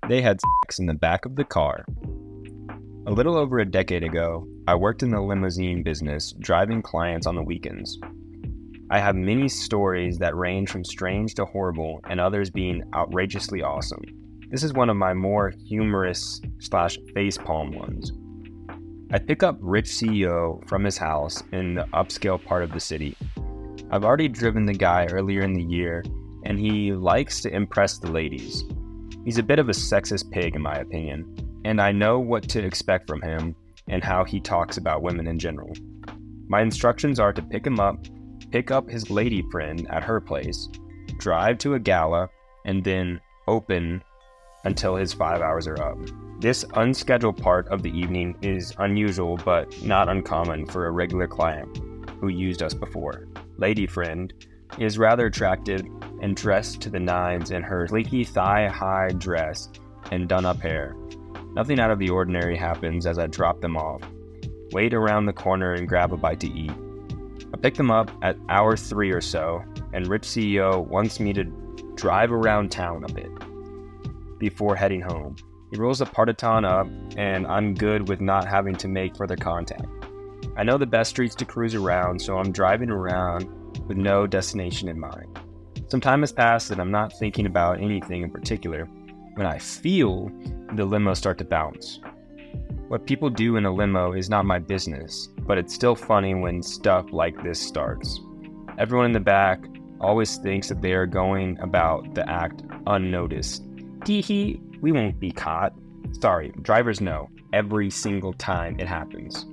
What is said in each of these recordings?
They had sex in the back of the car. A little over a decade ago, I worked in the limousine business, driving clients on the weekends. I have many stories that range from strange to horrible, and others being outrageously awesome. This is one of my more humorous / facepalm ones. I pick up Rich CEO from his house in the upscale part of the city. I've already driven the guy earlier in the year, and he likes to impress the ladies. He's a bit of a sexist pig in my opinion, and I know what to expect from him and how he talks about women in general. My instructions are to pick him up, pick up his lady friend at her place, drive to a gala, and then open until his 5 hours are up. This unscheduled part of the evening is unusual but not uncommon for a regular client who used us before. Lady friend is rather attractive and dressed to the nines in her sleeky thigh-high dress and done-up hair. Nothing out of the ordinary happens as I drop them off, wait around the corner and grab a bite to eat. I pick them up at hour 3 or so, and Rich CEO wants me to drive around town a bit before heading home. He rolls the Partaton up, and I'm good with not having to make further contact. I know the best streets to cruise around, so I'm driving around with no destination in mind. Some time has passed and I'm not thinking about anything in particular when I feel the limo start to bounce. What people do in a limo is not my business, but it's still funny when stuff like this starts. Everyone in the back always thinks that they are going about the act unnoticed. Tee-hee, we won't be caught. Sorry, drivers know, every single time it happens.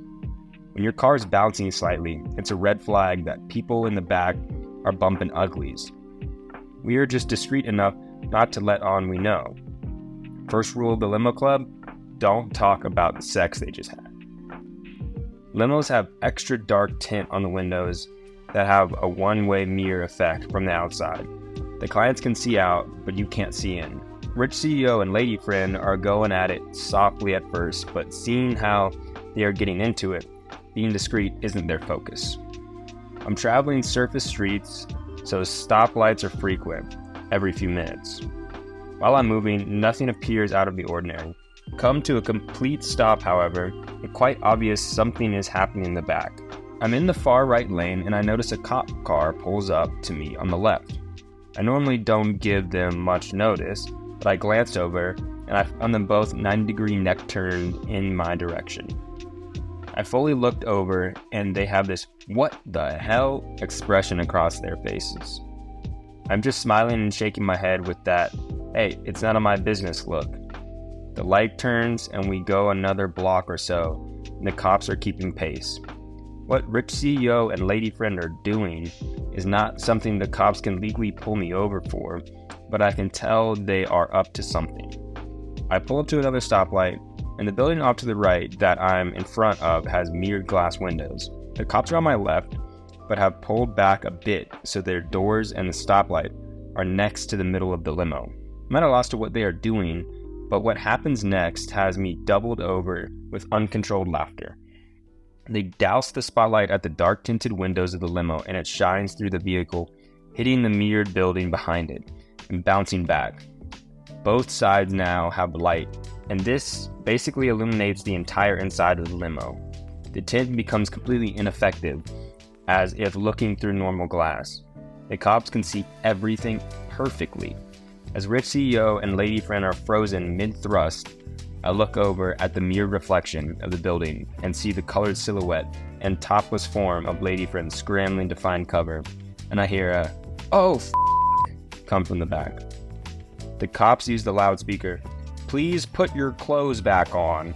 When your car is bouncing slightly, it's a red flag that people in the back are bumping uglies. We are just discreet enough not to let on we know. First rule of the limo club, don't talk about the sex they just had. Limos have extra dark tint on the windows that have a one-way mirror effect from the outside. The clients can see out, but you can't see in. Rich CEO and lady friend are going at it softly at first, but seeing how they are getting into it, being discreet isn't their focus. I'm traveling surface streets, so stoplights are frequent every few minutes. While I'm moving, nothing appears out of the ordinary. Come to a complete stop, however, it's quite obvious something is happening in the back. I'm in the far right lane and I notice a cop car pulls up to me on the left. I normally don't give them much notice, but I glanced over and I found them both 90-degree neck turned in my direction. I fully looked over and they have this "what the hell" expression across their faces. I'm just smiling and shaking my head with that "hey, it's none of my business" look. The light turns and we go another block or so, and the cops are keeping pace. What Rich CEO and lady friend are doing is not something the cops can legally pull me over for, but I can tell they are up to something. I pull up to another stoplight, and the building off to the right that I'm in front of has mirrored glass windows. The cops are on my left, but have pulled back a bit so their doors and the stoplight are next to the middle of the limo. I'm at a loss to what they are doing, but what happens next has me doubled over with uncontrolled laughter. They douse the spotlight at the dark tinted windows of the limo and it shines through the vehicle, hitting the mirrored building behind it and bouncing back. Both sides now have light, and this basically illuminates the entire inside of the limo. The tint becomes completely ineffective, as if looking through normal glass. The cops can see everything perfectly. As Rich CEO and lady friend are frozen mid-thrust, I look over at the mirrored reflection of the building and see the colored silhouette and topless form of lady friend scrambling to find cover, and I hear a "oh come from the back. The cops use the loudspeaker, "please put your clothes back on,"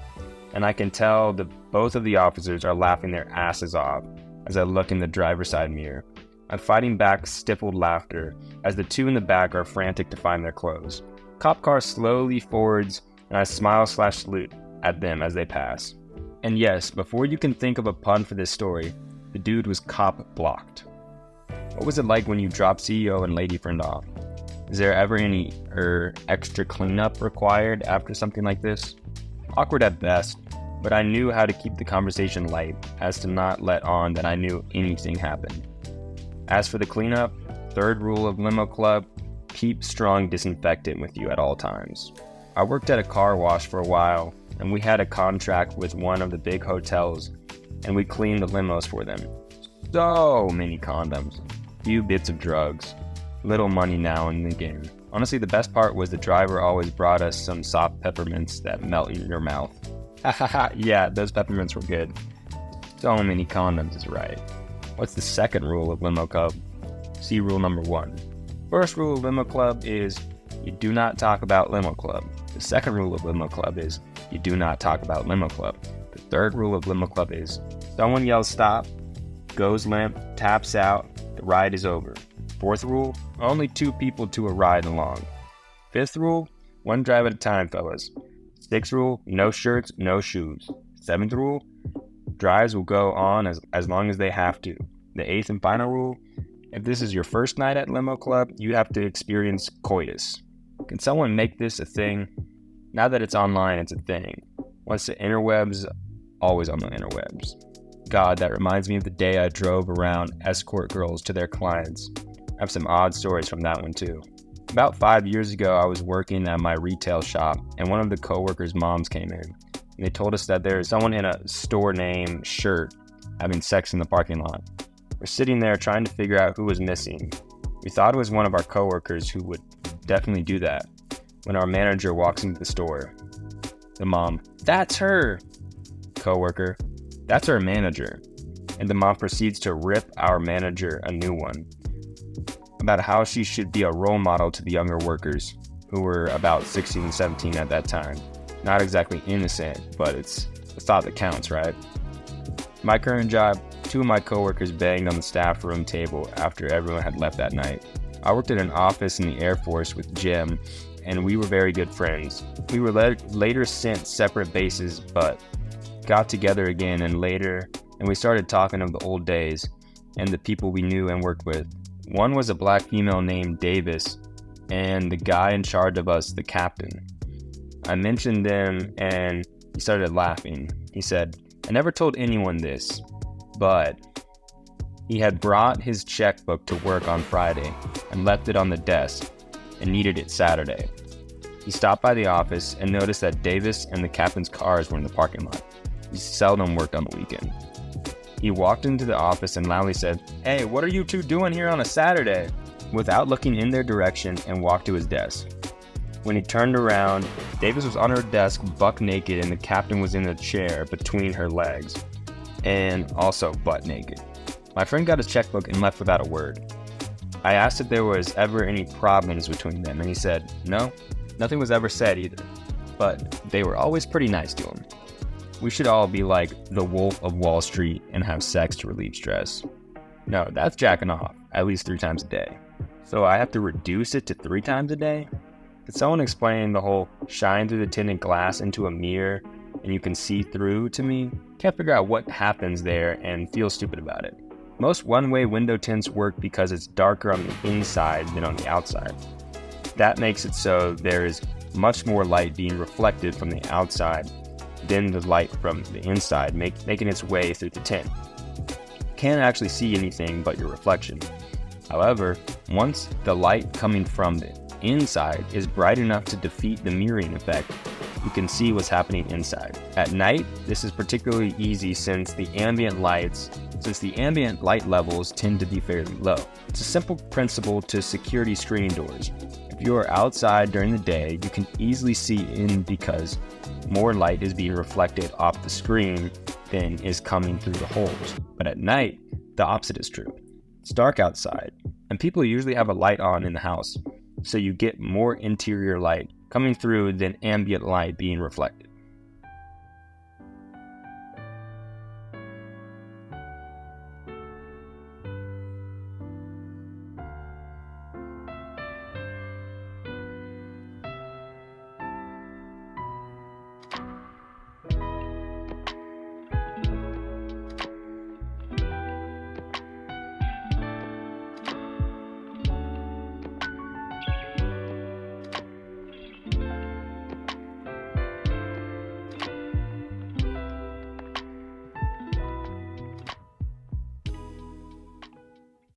and I can tell that both of the officers are laughing their asses off as I look in the driver's side mirror. I'm fighting back stifled laughter as the two in the back are frantic to find their clothes. Cop car slowly forwards and I smile/salute at them as they pass. And yes, before you can think of a pun for this story, the dude was cop blocked. What was it like when you dropped CEO and lady friend off? Is there ever any extra cleanup required after something like this? Awkward at best, but I knew how to keep the conversation light as to not let on that I knew anything happened. As for the cleanup, third rule of Limo Club, keep strong disinfectant with you at all times. I worked at a car wash for a while, and we had a contract with one of the big hotels, and we cleaned the limos for them. So many condoms, few bits of drugs, little money now and again. Honestly, the best part was the driver always brought us some soft peppermints that melt in your mouth. Hahaha, yeah, those peppermints were good. So many condoms is right. What's the second rule of Limo Club? See rule number 1. First rule of Limo Club is you do not talk about Limo Club. The second rule of Limo Club is you do not talk about Limo Club. The third rule of Limo Club is someone yells stop, goes limp, taps out, the ride is over. Fourth rule, only 2 people to a ride along. Fifth rule, 1 drive at a time, fellas. Sixth rule, no shirts, no shoes. Seventh rule, drives will go on as long as they have to. The 8th and final rule, if this is your first night at Limo Club, you have to experience coitus. Can someone make this a thing? Now that it's online, it's a thing. Once the interwebs, always on the interwebs. God, that reminds me of the day I drove around escort girls to their clients. I have some odd stories from that one too. About 5 years ago, I was working at my retail shop, and one of the coworkers' moms came in. And they told us that there is someone in a store name Shirt having sex in the parking lot. We're sitting there trying to figure out who was missing. We thought it was one of our coworkers who would definitely do that. When our manager walks into the store, the mom, "That's her!" Coworker, "That's our manager." And the mom proceeds to rip our manager a new one about how she should be a role model to the younger workers, who were about 16 and 17 at that time. Not exactly innocent, but it's the thought that counts, right? My current job, 2 of my coworkers banged on the staff room table after everyone had left that night. I worked at an office in the Air Force with Jim, and we were very good friends. We were later sent separate bases, but got together again and we started talking of the old days and the people we knew and worked with. One was a black female named Davis, and the guy in charge of us, the captain. I mentioned them, and he started laughing. He said, "I never told anyone this, but he had brought his checkbook to work on Friday and left it on the desk and needed it Saturday. He stopped by the office and noticed that Davis and the captain's cars were in the parking lot. He seldom worked on the weekend. He walked into the office and loudly said, 'Hey, what are you 2 doing here on a Saturday?' without looking in their direction, and walked to his desk. When he turned around, Davis was on her desk buck naked, and the captain was in a chair between her legs, and also butt naked. My friend got his checkbook and left without a word. I asked if there was ever any problems between them, and he said, no, nothing was ever said either, but they were always pretty nice to him. We should all be like the Wolf of Wall Street and have sex to relieve stress. No, that's jacking off, at least 3 times a day. So I have to reduce it to 3 times a day? Could someone explain the whole shine through the tinted glass into a mirror and you can see through to me? Can't figure out what happens there and feel stupid about it. Most one-way window tints work because it's darker on the inside than on the outside. That makes it so there is much more light being reflected from the outside than the light from the inside, making its way through the tint. You can't actually see anything but your reflection. However, once the light coming from the inside is bright enough to defeat the mirroring effect, you can see what's happening inside. At night, this is particularly easy since the ambient light levels tend to be fairly low. It's a simple principle to security screening doors. If you are outside during the day, you can easily see in because more light is being reflected off the screen than is coming through the holes. But at night, the opposite is true. It's dark outside, and people usually have a light on in the house, so you get more interior light coming through than ambient light being reflected.